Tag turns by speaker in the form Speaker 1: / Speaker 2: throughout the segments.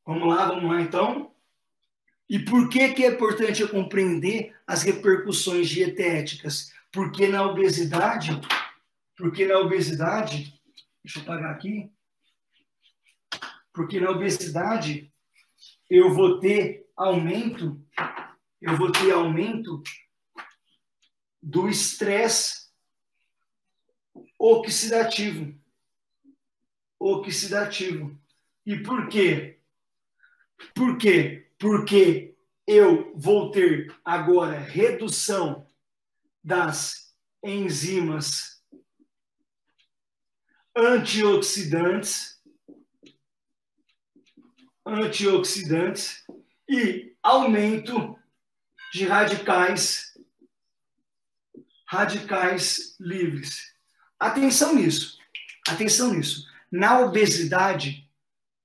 Speaker 1: Vamos lá, então. E por que é importante eu compreender as repercussões dietéticas? Porque na obesidade, deixa eu pagar aqui, porque na obesidade eu vou ter aumento do estresse oxidativo. E por quê? Por quê? Porque eu vou ter agora redução das enzimas antioxidantes e aumento de radicais livres. Atenção nisso. Na obesidade,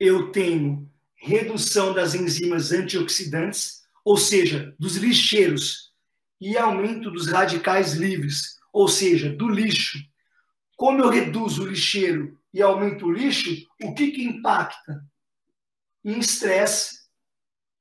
Speaker 1: eu tenho redução das enzimas antioxidantes, ou seja, dos lixeiros, e aumento dos radicais livres, ou seja, do lixo. Como eu reduzo o lixeiro e aumento o lixo, o que impacta? Em estresse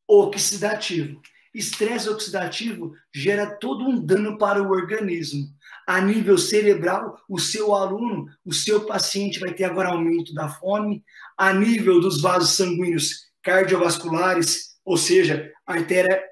Speaker 1: oxidativo. Estresse oxidativo gera todo um dano para o organismo. A nível cerebral, o seu aluno, o seu paciente vai ter agora aumento da fome. A nível dos vasos sanguíneos cardiovasculares, ou seja, artéria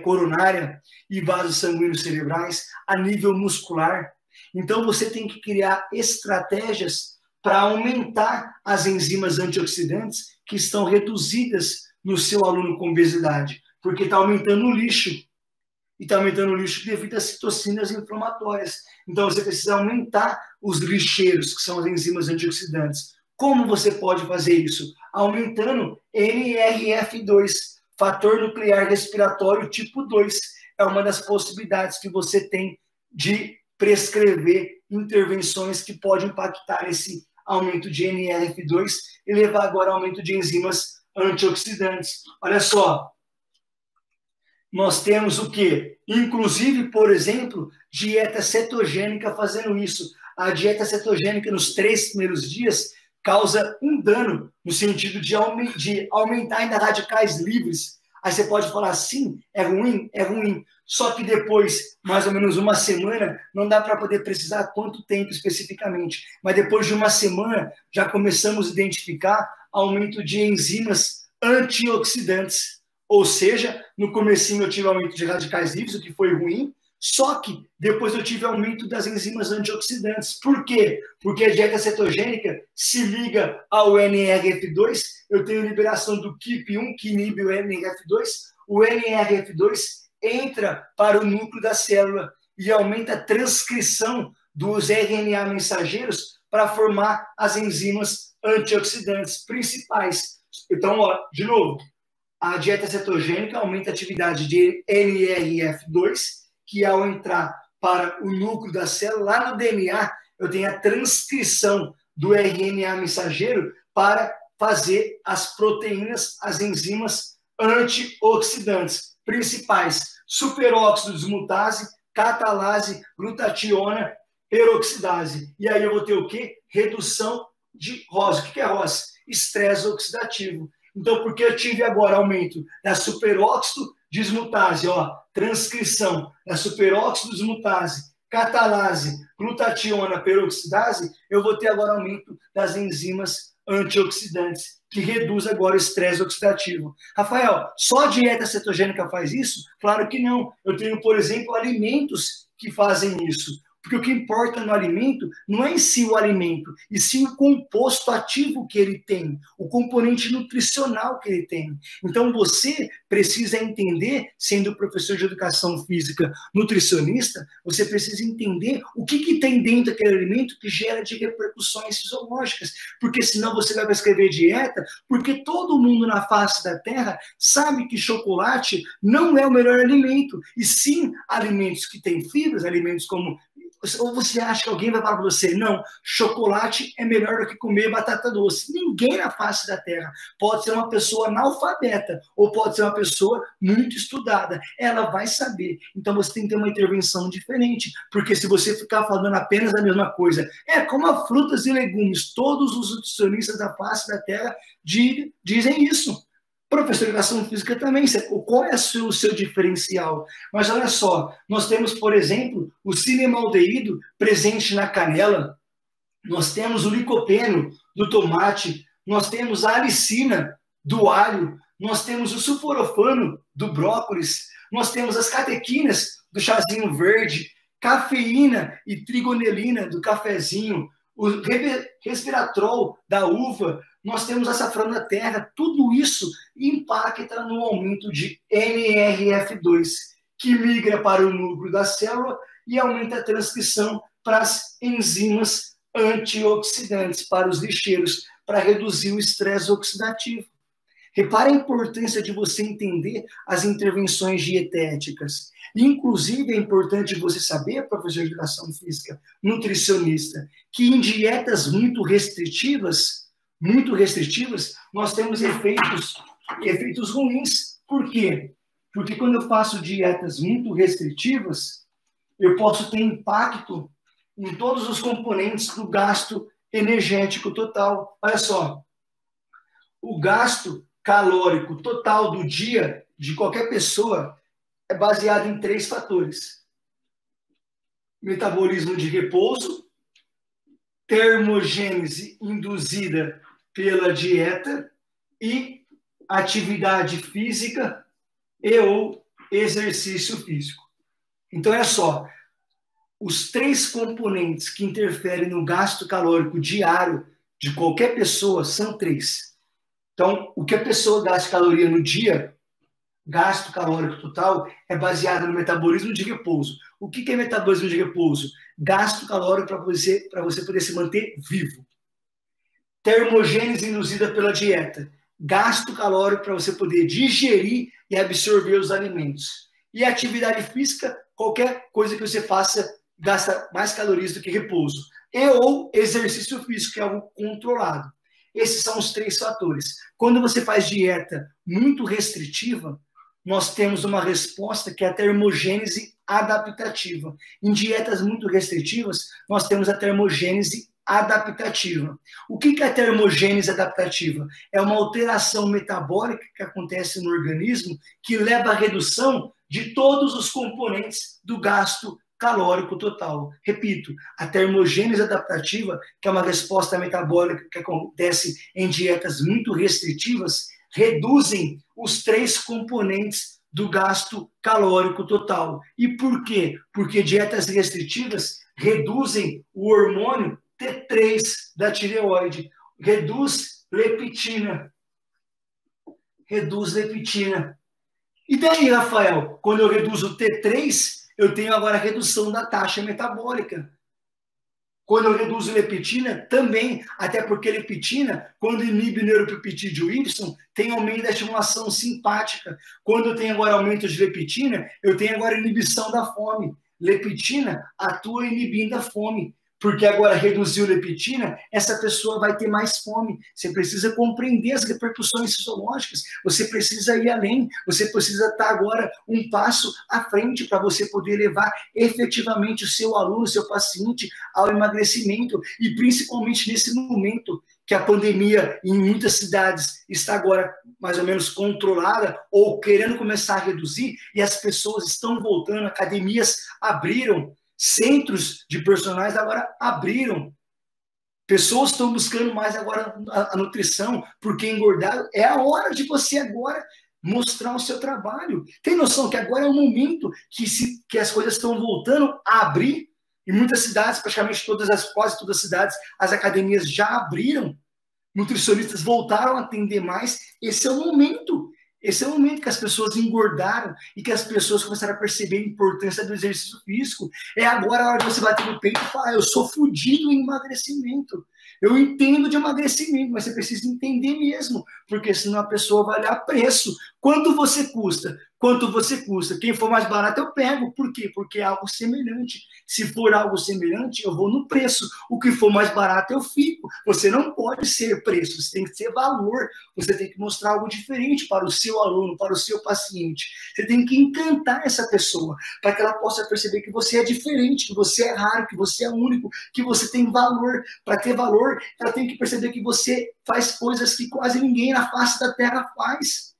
Speaker 1: coronária e vasos sanguíneos cerebrais. A nível muscular. Então, você tem que criar estratégias para aumentar as enzimas antioxidantes que estão reduzidas no seu aluno com obesidade, porque está aumentando o lixo. E está aumentando o lixo devido às citocinas inflamatórias. Então, você precisa aumentar os lixeiros, que são as enzimas antioxidantes. Como você pode fazer isso? Aumentando NRF2, fator nuclear respiratório tipo 2. É uma das possibilidades que você tem de prescrever intervenções que podem impactar esse aumento de NRF2 e levar agora ao aumento de enzimas antioxidantes. Olha só, nós temos o quê? Inclusive, por exemplo, dieta cetogênica fazendo isso. A dieta cetogênica nos 3 primeiros dias causa um dano no sentido de aumentar ainda radicais livres. Aí você pode falar, sim, é ruim, Só que depois, mais ou menos uma semana, não dá para poder precisar quanto tempo especificamente, mas depois de uma semana já começamos a identificar aumento de enzimas antioxidantes. Ou seja, no comecinho eu tive aumento de radicais livres, o que foi ruim, só que depois eu tive aumento das enzimas antioxidantes. Por quê? Porque a dieta cetogênica se liga ao NRF2, eu tenho liberação do KIP1, que inibe o NRF2, o NRF2 entra para o núcleo da célula e aumenta a transcrição dos RNA mensageiros para formar as enzimas antioxidantes principais. Então, ó, de novo, a dieta cetogênica aumenta a atividade de NRF2, que ao entrar para o núcleo da célula, lá no DNA, eu tenho a transcrição do RNA mensageiro para fazer as proteínas, as enzimas antioxidantes principais, superóxido desmutase, catalase, glutationa, peroxidase. E aí eu vou ter o quê? Redução de ROS. O que é ROS? Estresse oxidativo. Então, porque eu tive agora aumento da superóxido desmutase, ó, transcrição da superóxido desmutase, catalase, glutationa, peroxidase, eu vou ter agora aumento das enzimas antioxidantes, que reduz agora o estresse oxidativo. Rafael, só a dieta cetogênica faz isso? Claro que não. Eu tenho, por exemplo, alimentos que fazem isso. Porque o que importa no alimento não é em si o alimento, e sim o composto ativo que ele tem, o componente nutricional que ele tem. Então, você precisa entender, sendo professor de educação física, nutricionista, você precisa entender o que tem dentro daquele alimento que gera de repercussões fisiológicas. Porque senão você vai prescrever dieta, porque todo mundo na face da Terra sabe que chocolate não é o melhor alimento, e sim alimentos que têm fibras, alimentos como... Ou você acha que alguém vai falar para você, não, chocolate é melhor do que comer batata doce? Ninguém na face da Terra. Pode ser uma pessoa analfabeta ou pode ser uma pessoa muito estudada. Ela vai saber. Então você tem que ter uma intervenção diferente, porque se você ficar falando apenas a mesma coisa, coma frutas e legumes, todos os nutricionistas da face da Terra dizem isso. Professor de educação física também, qual é o seu diferencial? Mas olha só, nós temos, por exemplo, o cinemaldeído presente na canela, nós temos o licopeno do tomate, nós temos a alicina do alho, nós temos o sulforafano do brócolis, nós temos as catequinas do chazinho verde, cafeína e trigonelina do cafezinho, o resveratrol da uva, nós temos açafrão da terra, tudo isso impacta no aumento de NRF2, que migra para o núcleo da célula e aumenta a transcrição para as enzimas antioxidantes, para os lixeiros, para reduzir o estresse oxidativo. Repare a importância de você entender as intervenções dietéticas. Inclusive, é importante você saber, professor de educação física, nutricionista, que em dietas muito restritivas, nós temos efeitos ruins. Por quê? Porque quando eu faço dietas muito restritivas, eu posso ter impacto em todos os componentes do gasto energético total. Olha só, o gasto calórico total do dia de qualquer pessoa é baseado em 3 fatores: metabolismo de repouso, termogênese induzida pela dieta e atividade física e ou exercício físico. Então, é só, os 3 componentes que interferem no gasto calórico diário de qualquer pessoa são 3. Então, o que a pessoa gasta de caloria no dia, gasto calórico total, é baseado no metabolismo de repouso. O que é metabolismo de repouso? Gasto calórico para você poder se manter vivo. Termogênese induzida pela dieta. Gasto calórico para você poder digerir e absorver os alimentos. E atividade física, qualquer coisa que você faça, gasta mais calorias do que repouso. E ou exercício físico, que é algo controlado. Esses são os 3 fatores. Quando você faz dieta muito restritiva, nós temos uma resposta que é a termogênese adaptativa. Em dietas muito restritivas, nós temos a termogênese adaptativa. O que é a termogênese adaptativa? É uma alteração metabólica que acontece no organismo que leva à redução de todos os componentes do gasto calórico total. Repito, a termogênese adaptativa, que é uma resposta metabólica que acontece em dietas muito restritivas, reduzem os 3 componentes do gasto calórico total. E por quê? Porque dietas restritivas reduzem o hormônio T3 da tireoide, reduz leptina. E daí, Rafael, quando eu reduzo o T3, eu tenho agora a redução da taxa metabólica. Quando eu reduzo leptina, também, até porque leptina, quando inibe o neuropeptídeo Y, tem aumento da estimulação simpática. Quando eu tenho agora aumento de leptina, eu tenho agora inibição da fome. Leptina atua inibindo a fome. Porque agora reduziu leptina, essa pessoa vai ter mais fome. Você precisa compreender as repercussões fisiológicas, você precisa ir além, você precisa estar agora um passo à frente para você poder levar efetivamente o seu aluno, o seu paciente ao emagrecimento, e principalmente nesse momento que a pandemia em muitas cidades está agora mais ou menos controlada ou querendo começar a reduzir, e as pessoas estão voltando, academias abriram, centros de personagens agora abriram. Pessoas estão buscando mais agora a nutrição, porque engordar é a hora de você agora mostrar o seu trabalho. Tem noção que agora é o momento que as coisas estão voltando a abrir? Em muitas cidades, praticamente quase todas as cidades, as academias já abriram. Nutricionistas voltaram a atender mais. Esse é o momento. Esse é o momento que as pessoas engordaram e que as pessoas começaram a perceber a importância do exercício físico. É agora a hora de você bater no peito e falar: eu sou fodido em emagrecimento. Eu entendo de emagrecimento, mas você precisa entender mesmo, porque senão a pessoa vai olhar preço. Quanto você custa? Quanto você custa? Quem for mais barato eu pego. Por quê? Porque é algo semelhante. Se for algo semelhante, eu vou no preço. O que for mais barato eu fico. Você não pode ser preço, você tem que ser valor. Você tem que mostrar algo diferente para o seu aluno, para o seu paciente. Você tem que encantar essa pessoa, para que ela possa perceber que você é diferente, que você é raro, que você é único, que você tem valor. Para ter valor, ela tem que perceber que você faz coisas que quase ninguém na face da terra faz.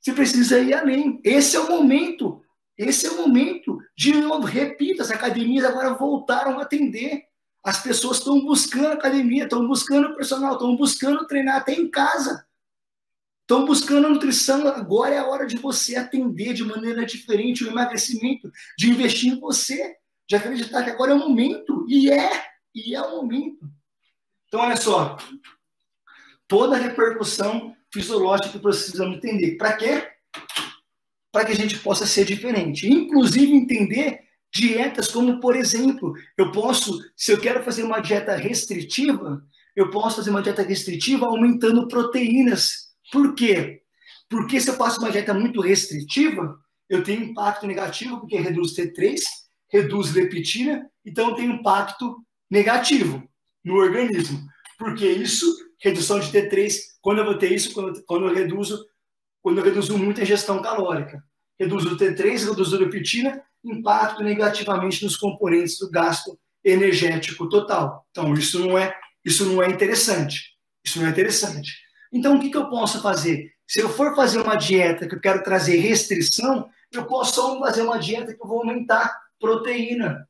Speaker 1: Você precisa ir além. Esse é o momento. Esse é o momento. De novo, repito, as academias agora voltaram a atender. As pessoas estão buscando academia, estão buscando personal, estão buscando treinar até em casa. Estão buscando nutrição. Agora é a hora de você atender de maneira diferente o emagrecimento, de investir em você, de acreditar que agora é o momento. E é o momento. Então, olha só. Toda a repercussão fisiológica que precisamos entender. Para quê? Para que a gente possa ser diferente. Inclusive, entender dietas como, por exemplo, se eu quero fazer uma dieta restritiva, eu posso fazer uma dieta restritiva aumentando proteínas. Por quê? Porque se eu faço uma dieta muito restritiva, eu tenho impacto negativo, porque reduz T3, reduz leptina, então eu tenho impacto negativo no organismo. Porque isso, redução de T3, quando eu vou ter isso, quando eu reduzo muito a ingestão calórica. Reduzo o T3, reduzo a leptina, impacto negativamente nos componentes do gasto energético total. Então, isso não é interessante. Isso não é interessante. Então, o que eu posso fazer? Se eu for fazer uma dieta que eu quero trazer restrição, eu posso só fazer uma dieta que eu vou aumentar proteína.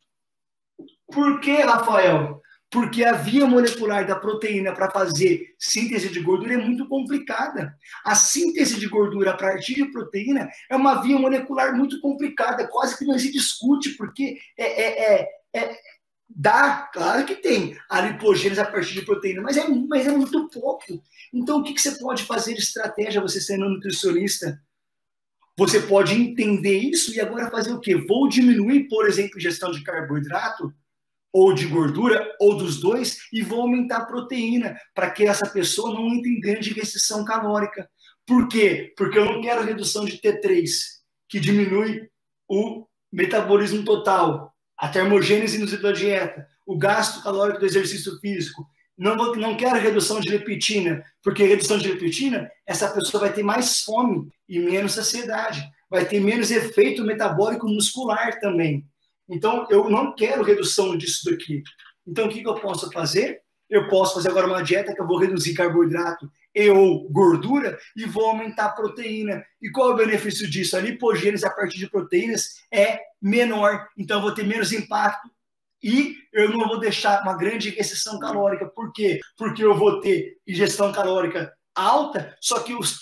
Speaker 1: Por quê, Rafael? Porque a via molecular da proteína para fazer síntese de gordura é muito complicada. A síntese de gordura a partir de proteína é uma via molecular muito complicada, quase que não se discute, porque dá, claro que tem a lipogênese a partir de proteína, mas é muito pouco. Então, o que você pode fazer de estratégia, você sendo nutricionista? Você pode entender isso e agora fazer o quê? Vou diminuir, por exemplo, ingestão de carboidrato, ou de gordura, ou dos dois, e vou aumentar a proteína, para que essa pessoa não entre em grande restrição calórica. Por quê? Porque eu não quero redução de T3, que diminui o metabolismo total, a termogênese da dieta, o gasto calórico do exercício físico. Não quero redução de leptina, porque redução de leptina, essa pessoa vai ter mais fome e menos saciedade, vai ter menos efeito metabólico muscular também. Então, eu não quero redução disso daqui. Então, o que eu posso fazer? Eu posso fazer agora uma dieta que eu vou reduzir carboidrato e ou gordura e vou aumentar a proteína. E qual é o benefício disso? A lipogênese a partir de proteínas é menor, então eu vou ter menos impacto e eu não vou deixar uma grande restrição calórica. Por quê? Porque eu vou ter ingestão calórica alta, só que os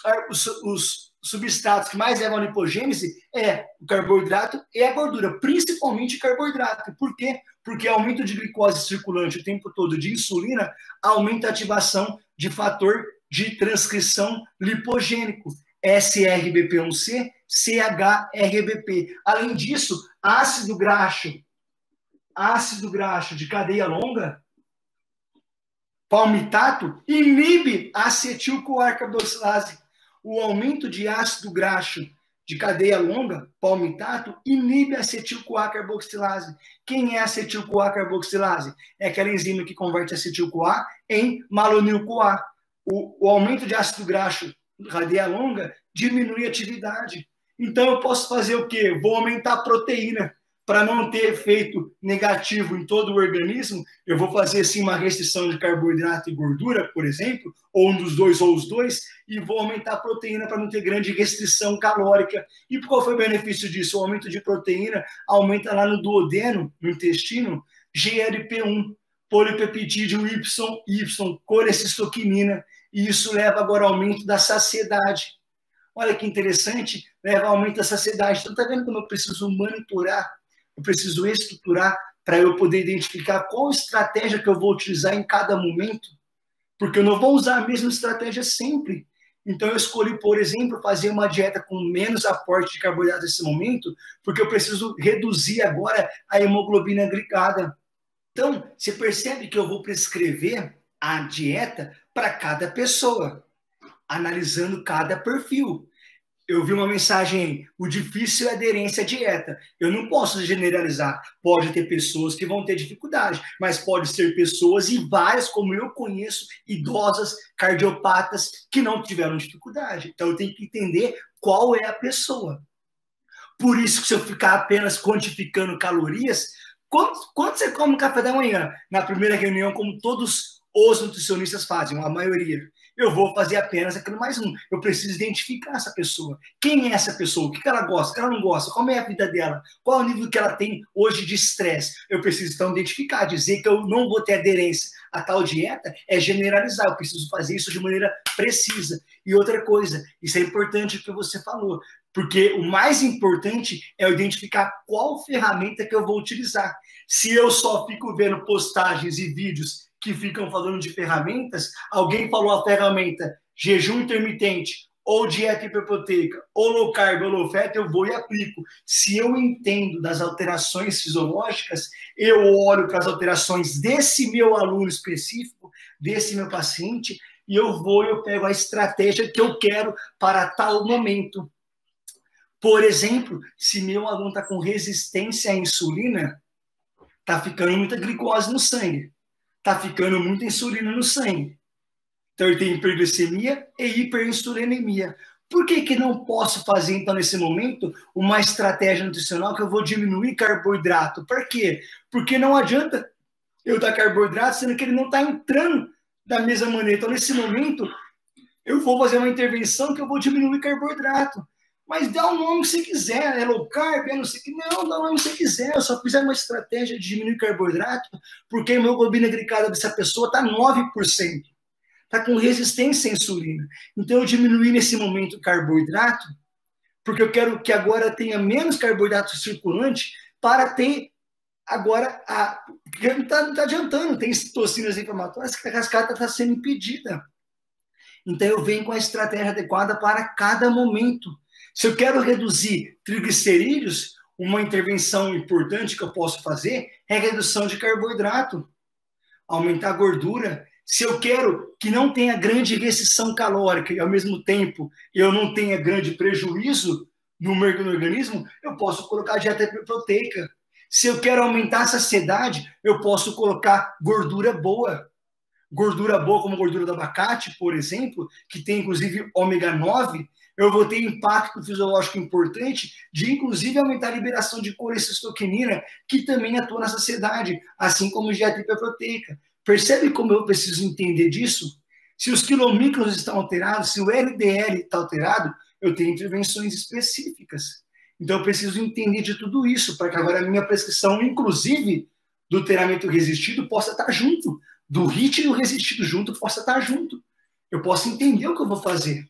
Speaker 1: substratos que mais levam a lipogênese é o carboidrato e a gordura, principalmente carboidrato. Por quê? Porque aumento de glicose circulante o tempo todo de insulina aumenta a ativação de fator de transcrição lipogênico, SRBP1C, CHRBP. Além disso, ácido graxo de cadeia longa, palmitato, inibe a acetil-CoA carboxilase. O aumento de ácido graxo de cadeia longa, palmitato, inibe a acetil-CoA carboxilase. Quem é a acetil-CoA carboxilase? É aquela enzima que converte acetil-CoA em malonil-CoA. O aumento de ácido graxo de cadeia longa diminui a atividade. Então, eu posso fazer o quê? Vou aumentar a proteína. Para não ter efeito negativo em todo o organismo, eu vou fazer sim uma restrição de carboidrato e gordura, por exemplo, ou um dos dois ou os dois, e vou aumentar a proteína para não ter grande restrição calórica. E qual foi o benefício disso? O aumento de proteína aumenta lá no duodeno, no intestino, GLP-1, polipeptídeo Y, colecistoquinina, e isso leva agora ao aumento da saciedade. Olha que interessante, leva ao aumento da saciedade. Então, está vendo como eu preciso monitorar? Eu preciso estruturar para eu poder identificar qual estratégia que eu vou utilizar em cada momento, porque eu não vou usar a mesma estratégia sempre. Então, eu escolhi, por exemplo, fazer uma dieta com menos aporte de carboidrato nesse momento, porque eu preciso reduzir agora a hemoglobina glicada. Então, você percebe que eu vou prescrever a dieta para cada pessoa, analisando cada perfil. Eu vi uma mensagem aí, o difícil é a aderência à dieta. Eu não posso generalizar. Pode ter pessoas que vão ter dificuldade, mas pode ser pessoas e várias, como eu conheço, idosas, cardiopatas, que não tiveram dificuldade. Então eu tenho que entender qual é a pessoa. Por isso que se eu ficar apenas quantificando calorias, quanto você come no café da manhã? Na primeira reunião, como todos os nutricionistas fazem, a maioria. eu vou fazer apenas aquilo mais um. Eu preciso identificar essa pessoa. Quem é essa pessoa? O que ela gosta? O que ela não gosta? Como é a vida dela? Qual é o nível que ela tem hoje de estresse? Eu preciso, então, identificar. Dizer que eu não vou ter aderência a tal dieta é generalizar. Eu preciso fazer isso de maneira precisa. E outra coisa, isso é importante o que você falou, porque o mais importante é eu identificar qual ferramenta que eu vou utilizar. Se eu só fico vendo postagens e vídeos que ficam falando de ferramentas, alguém falou a ferramenta jejum intermitente, ou dieta hiperproteica, ou low carb, ou low fat, eu vou e aplico. Se eu entendo das alterações fisiológicas, eu olho para as alterações desse meu aluno específico, desse meu paciente, e eu pego a estratégia que eu quero para tal momento. Por exemplo, se meu aluno está com resistência à insulina, está ficando muita glicose no sangue. Está ficando muita insulina no sangue. Então, ele tem hiperglicemia e hiperinsulinemia. Por que não posso fazer, então, nesse momento, uma estratégia nutricional que eu vou diminuir carboidrato? Por quê? Porque não adianta eu dar carboidrato, sendo que ele não está entrando da mesma maneira. Então, nesse momento, eu vou fazer uma intervenção que eu vou diminuir carboidrato. Mas dá o nome que você quiser, é low carb, é não sei o que. Não, dá o nome que você quiser. Eu só fiz uma estratégia de diminuir carboidrato, porque a hemoglobina glicada dessa pessoa está 9%. Está com resistência à insulina. Então, eu diminuí nesse momento o carboidrato, porque eu quero que agora tenha menos carboidrato circulante para ter agora... Porque não está adiantando, tem toxinas inflamatórias que a cascata está sendo impedida. Então, eu venho com a estratégia adequada para cada momento. Se eu quero reduzir triglicerídeos, uma intervenção importante que eu posso fazer é a redução de carboidrato, aumentar a gordura. Se eu quero que não tenha grande restrição calórica e, ao mesmo tempo, eu não tenha grande prejuízo no organismo, eu posso colocar dieta proteica. Se eu quero aumentar a saciedade, eu posso colocar gordura boa. Gordura boa, como gordura do abacate, por exemplo, que tem, inclusive, ômega 9, eu vou ter impacto fisiológico importante de, inclusive, aumentar a liberação de colecistoquinina, que também atua na saciedade, assim como dieta hiperproteica. Percebe como eu preciso entender disso? Se os quilomicrons estão alterados, se o LDL está alterado, eu tenho intervenções específicas. Então, eu preciso entender de tudo isso, para que agora a minha prescrição, inclusive, do treinamento resistido, possa estar junto. Do HIIT e o resistido junto, possa estar junto. Eu posso entender o que eu vou fazer.